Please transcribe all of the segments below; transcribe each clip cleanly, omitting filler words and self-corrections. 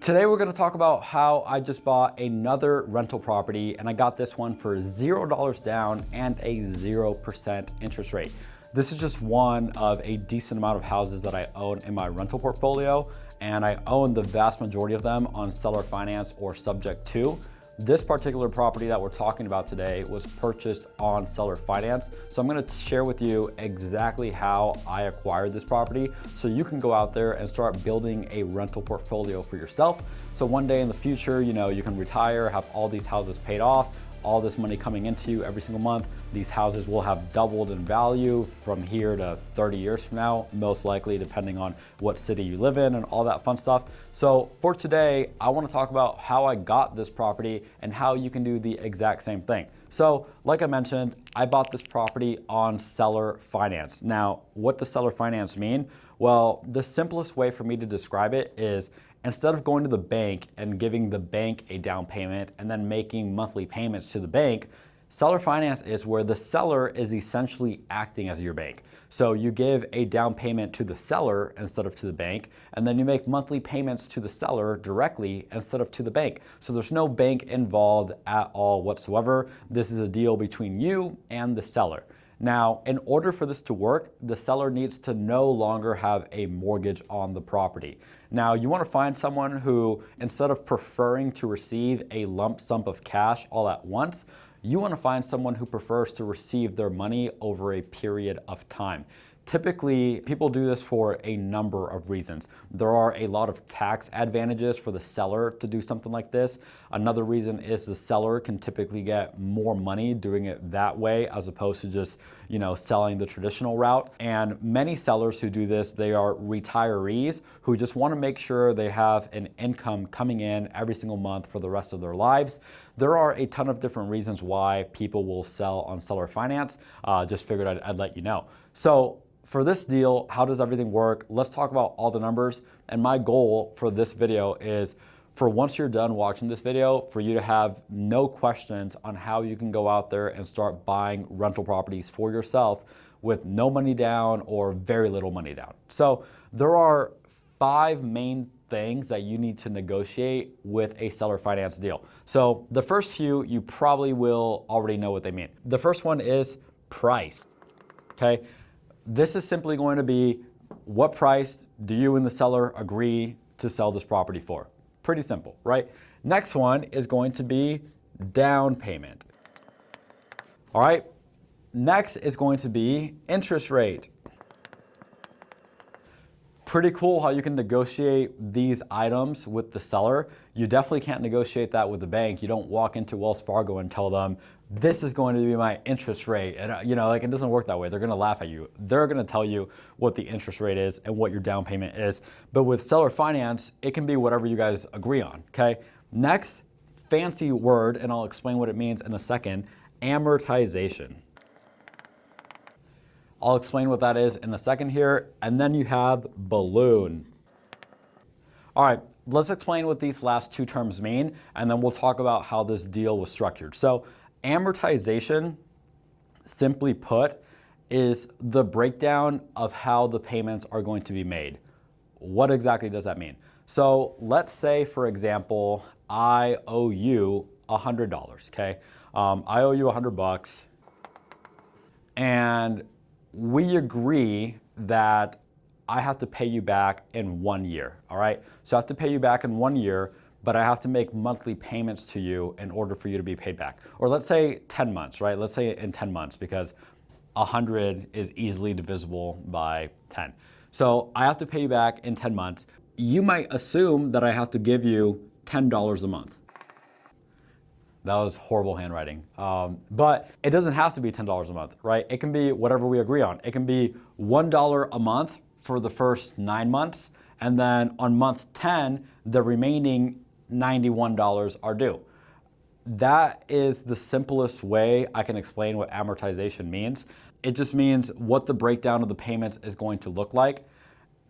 Today we're going to talk about how I just bought another rental property, and I got this one for $0 down and a 0% interest rate. This is just one of a decent amount of houses that I own in my rental portfolio, and I own the vast majority of them on seller finance or subject to. This particular property that we're talking about today was purchased on seller finance. So I'm gonna share with you exactly how I acquired this property so you can go out there and start building a rental portfolio for yourself. So one day in the future, you can retire, have all these houses paid off, all this money coming into you every single month. These houses will have doubled in value from here to 30 years from now, most likely, depending on what city you live in and all that fun stuff. So for today, I want to talk about how I got this property and how you can do the exact same thing. So like I mentioned, I bought this property on seller finance. Now, what does seller finance mean? Well, the simplest way for me to describe it is instead of going to the bank and giving the bank a down payment and then making monthly payments to the bank, seller finance is where the seller is essentially acting as your bank. So you give a down payment to the seller instead of to the bank, and then you make monthly payments to the seller directly instead of to the bank. So there's no bank involved at all whatsoever. This is a deal between you and the seller. Now, in order for this to work, the seller needs to no longer have a mortgage on the property. Now, you want to find someone who, instead of preferring to receive a lump sum of cash all at once, you want to find someone who prefers to receive their money over a period of time. Typically, people do this for a number of reasons. There are a lot of tax advantages for the seller to do something like this. Another reason is the seller can typically get more money doing it that way as opposed to just, selling the traditional route. And many sellers who do this, they are retirees who just want to make sure they have an income coming in every single month for the rest of their lives. There are a ton of different reasons why people will sell on seller finance. Just figured I'd let you know. So for this deal, how does everything work? Let's talk about all the numbers. And my goal for this video is for once you're done watching this video, for you to have no questions on how you can go out there and start buying rental properties for yourself with no money down or very little money down. So there are 5 main things that you need to negotiate with a seller finance deal. So the first few, you probably will already know what they mean. The first one is price, okay? This is simply going to be what price do you and the seller agree to sell this property for? Pretty simple, right? Next one is going to be down payment. All right, next is going to be interest rate. Pretty cool how you can negotiate these items with the seller. You definitely can't negotiate that with the bank. You don't walk into Wells Fargo and tell them, this is going to be my interest rate. And it doesn't work that way. They're gonna laugh at you. They're gonna tell you what the interest rate is and what your down payment is. But with seller finance, it can be whatever you guys agree on, okay? Next, fancy word, and I'll explain what it means in a second, amortization. I'll explain what that is in a second here. And then you have balloon. All right, let's explain what these last 2 terms mean, and then we'll talk about how this deal was structured. So amortization, simply put, is the breakdown of how the payments are going to be made. What exactly does that mean? So let's say, for example, I owe you $100, okay? I owe you $100, and we agree that I have to pay you back in 1 year, all right? So I have to pay you back in 1 year, but I have to make monthly payments to you in order for you to be paid back. Or let's say 10 months, right? Let's say in 10 months because 100 is easily divisible by 10. So I have to pay you back in 10 months. You might assume that I have to give you $10 a month. That was horrible handwriting. But it doesn't have to be $10 a month, right? It can be whatever we agree on. It can be $1 a month for the first 9 months, and then on month 10, the remaining $91 are due. That is the simplest way I can explain what amortization means. It just means what the breakdown of the payments is going to look like.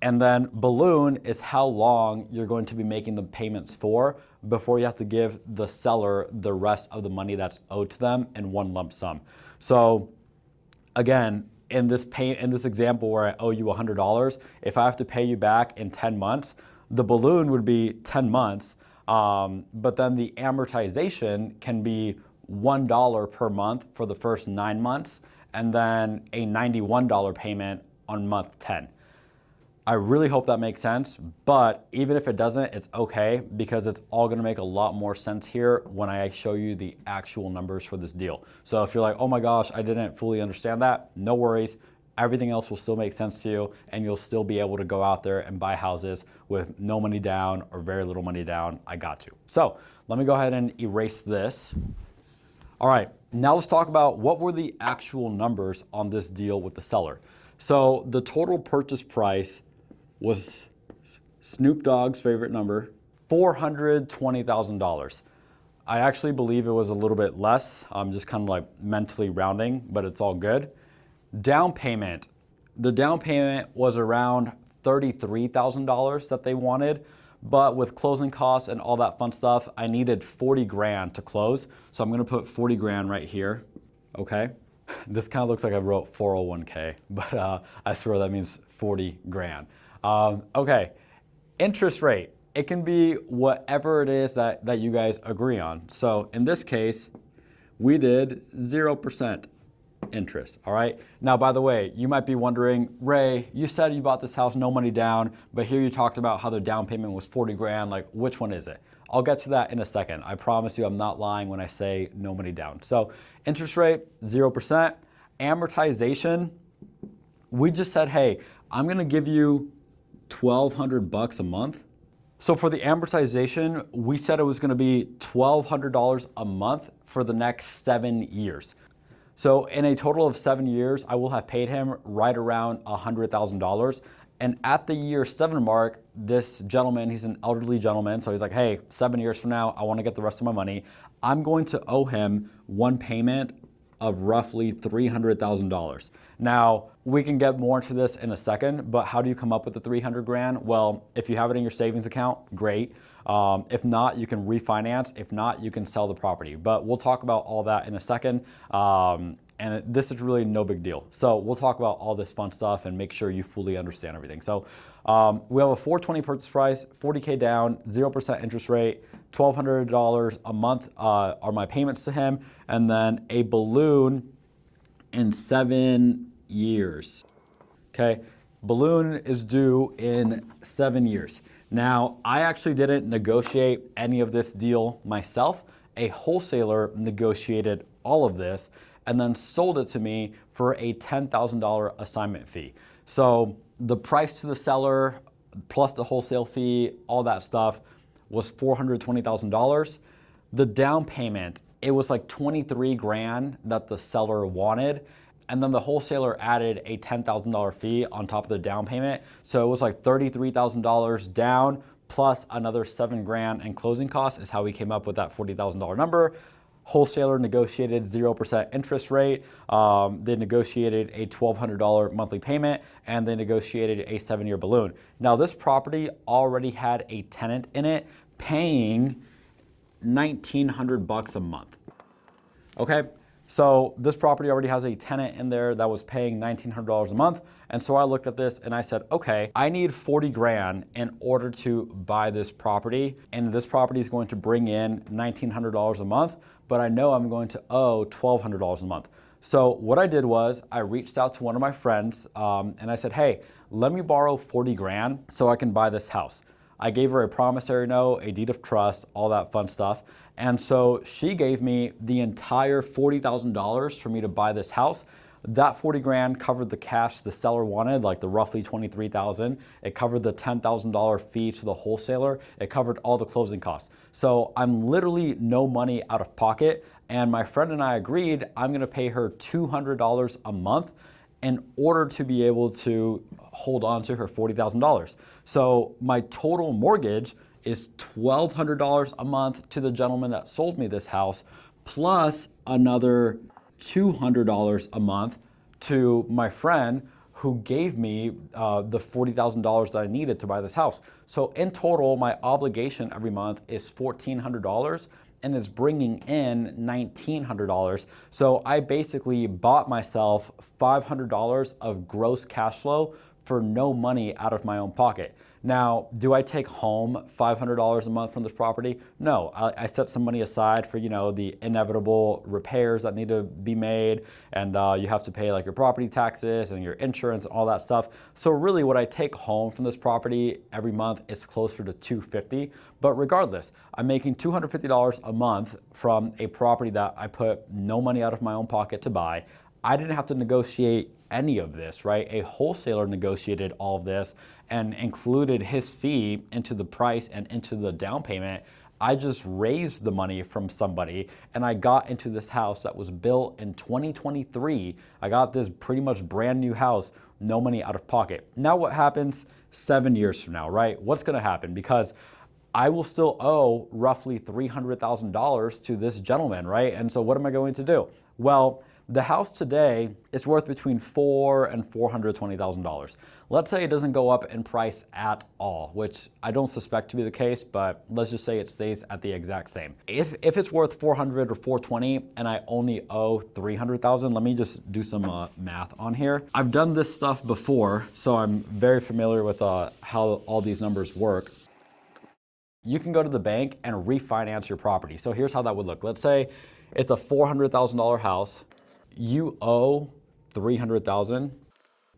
And then balloon is how long you're going to be making the payments for before you have to give the seller the rest of the money that's owed to them in one lump sum. So again, in this example where I owe you $100, if I have to pay you back in 10 months, The balloon would be 10 months, but then the amortization can be $1 per month for the first 9 months, and then a $91 payment on month 10. I really hope that makes sense, but even if it doesn't, it's okay, because it's all gonna make a lot more sense here when I show you the actual numbers for this deal. So if you're like, oh my gosh, I didn't fully understand that, no worries. Everything else will still make sense to you, and you'll still be able to go out there and buy houses with no money down or very little money down. I got you. So let me go ahead and erase this. All right, now let's talk about what were the actual numbers on this deal with the seller. So the total purchase price was Snoop Dogg's favorite number, $420,000. I actually believe it was a little bit less. I'm just kind of like mentally rounding, but it's all good. Down payment. The down payment was around $33,000 that they wanted, but with closing costs and all that fun stuff, I needed 40 grand to close. So I'm gonna put 40 grand right here, okay? This kind of looks like I wrote 401k, but I swear that means 40 grand. Okay, interest rate. It can be whatever it is that you guys agree on. So in this case, we did 0% interest, all right? Now, by the way, you might be wondering, Ray, you said you bought this house, no money down, but here you talked about how the down payment was 40 grand. Like, which one is it? I'll get to that in a second. I promise you I'm not lying when I say no money down. So interest rate, 0%. Amortization, we just said, hey, I'm gonna give you $1,200 a month. So for the amortization, we said it was gonna be $1,200 a month for the next 7 years. So in a total of 7 years, I will have paid him right around $100,000. And at the year 7 mark, this gentleman, he's an elderly gentleman, so he's like, hey, 7 years from now, I wanna get the rest of my money. I'm going to owe him one payment of roughly $300,000. Now, we can get more into this in a second, but how do you come up with the 300 grand? Well, if you have it in your savings account, great. If not, you can refinance. If not, you can sell the property. But we'll talk about all that in a second. And this is really no big deal. So we'll talk about all this fun stuff and make sure you fully understand everything. So we have a $420 purchase price, 40K down, 0% interest rate, $1,200 a month are my payments to him, and then a balloon in 7 years. Okay, balloon is due in 7 years. Now, I actually didn't negotiate any of this deal myself. A wholesaler negotiated all of this and then sold it to me for a $10,000 assignment fee. So the price to the seller plus the wholesale fee, all that stuff, was $420,000. The down payment, it was like 23 grand that the seller wanted. And then the wholesaler added a $10,000 fee on top of the down payment. So it was like $33,000 down plus another 7 grand in closing costs is how we came up with that $40,000 number. Wholesaler negotiated 0% interest rate. They negotiated a $1,200 monthly payment, and they negotiated a 7-year balloon. Now this property already had a tenant in it paying $1,900 a month. Okay, so this property already has a tenant in there that was paying $1,900 a month. And so I looked at this and I said, okay, I need 40 grand in order to buy this property. And this property is going to bring in $1,900 a month, but I know I'm going to owe $1,200 a month. So what I did was I reached out to one of my friends and I said, hey, let me borrow 40 grand so I can buy this house. I gave her a promissory note, a deed of trust, all that fun stuff. And so she gave me the entire $40,000 for me to buy this house. That 40 grand covered the cash the seller wanted, like the roughly 23,000. It covered the $10,000 fee to the wholesaler. It covered all the closing costs. So I'm literally no money out of pocket. And my friend and I agreed I'm gonna pay her $200 a month in order to be able to hold on to her $40,000. So my total mortgage is $1,200 a month to the gentleman that sold me this house, plus another $200 a month to my friend who gave me the $40,000 that I needed to buy this house. So in total, my obligation every month is $1,400 and is bringing in $1,900. So I basically bought myself $500 of gross cash flow for no money out of my own pocket. Now, do I take home $500 a month from this property? No, I set some money aside for, the inevitable repairs that need to be made, and you have to pay like your property taxes and your insurance and all that stuff. So really what I take home from this property every month is closer to $250. But regardless, I'm making $250 a month from a property that I put no money out of my own pocket to buy. I didn't have to negotiate any of this, right? A wholesaler negotiated all of this and included his fee into the price and into the down payment. I just raised the money from somebody and I got into this house that was built in 2023. I got this pretty much brand new house, no money out of pocket. Now what happens 7 years from now, right? What's gonna happen? Because I will still owe roughly $300,000 to this gentleman, right? And so what am I going to do? Well, the house today is worth between $400,000 and $420,000. Let's say it doesn't go up in price at all, which I don't suspect to be the case, but let's just say it stays at the exact same. If it's worth $400,000 or $420,000 and I only owe $300,000, let me just do some math on here. I've done this stuff before, so I'm very familiar with how all these numbers work. You can go to the bank and refinance your property. So here's how that would look. Let's say it's a $400,000 house. You owe $300,000.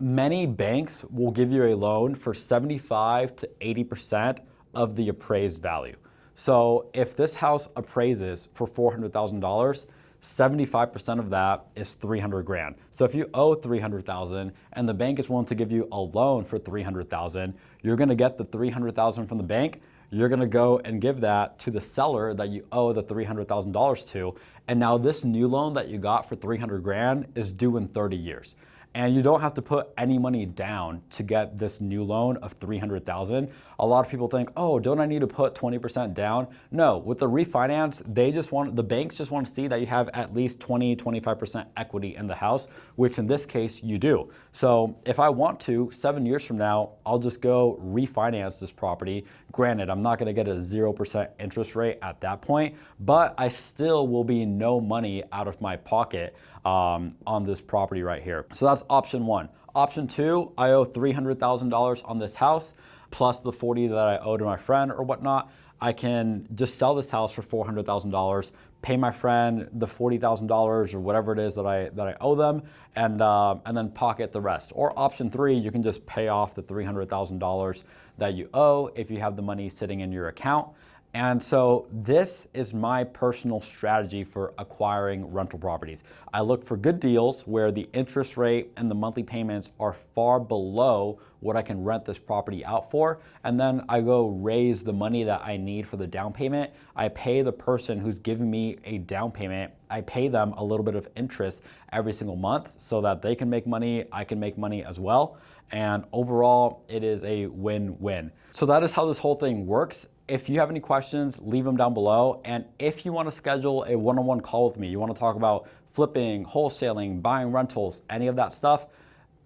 Many banks will give you a loan for 75 to 80% of the appraised value. So if this house appraises for $400,000, 75% of that is 300 grand. So if you owe 300,000 and the bank is willing to give you a loan for 300,000, you're gonna get the 300,000 from the bank. You're gonna go and give that to the seller that you owe the $300,000 to. And now this new loan that you got for 300 grand is due in 30 years. And you don't have to put any money down to get this new loan of 300,000. A lot of people think, oh, don't I need to put 20% down? No, with the refinance, the banks just want to see that you have at least 20, 25% equity in the house, which in this case you do. So if I want to, 7 years from now, I'll just go refinance this property. Granted, I'm not gonna get a 0% interest rate at that point, but I still will be no money out of my pocket on this property right here. So that's option one. Option two, I owe $300,000 on this house, plus the 40 that I owe to my friend or whatnot. I can just sell this house for $400,000, pay my friend the $40,000 or whatever it is that I owe them, and then pocket the rest. Or option three, you can just pay off the $300,000 that you owe if you have the money sitting in your account. And so this is my personal strategy for acquiring rental properties. I look for good deals where the interest rate and the monthly payments are far below what I can rent this property out for. And then I go raise the money that I need for the down payment. I pay the person who's giving me a down payment. I pay them a little bit of interest every single month so that they can make money, I can make money as well. And overall, it is a win-win. So that is how this whole thing works. If you have any questions, leave them down below. And if you want to schedule a one-on-one call with me, you want to talk about flipping, wholesaling, buying rentals, any of that stuff,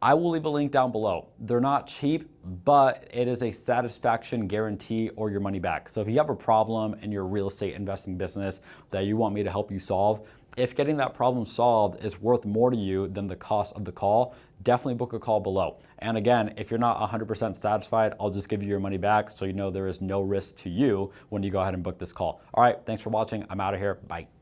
I will leave a link down below. They're not cheap, but it is a satisfaction guarantee or your money back. So if you have a problem in your real estate investing business that you want me to help you solve, if getting that problem solved is worth more to you than the cost of the call, definitely book a call below. And again, if you're not 100% satisfied, I'll just give you your money back so you know there is no risk to you when you go ahead and book this call. All right, thanks for watching. I'm out of here. Bye.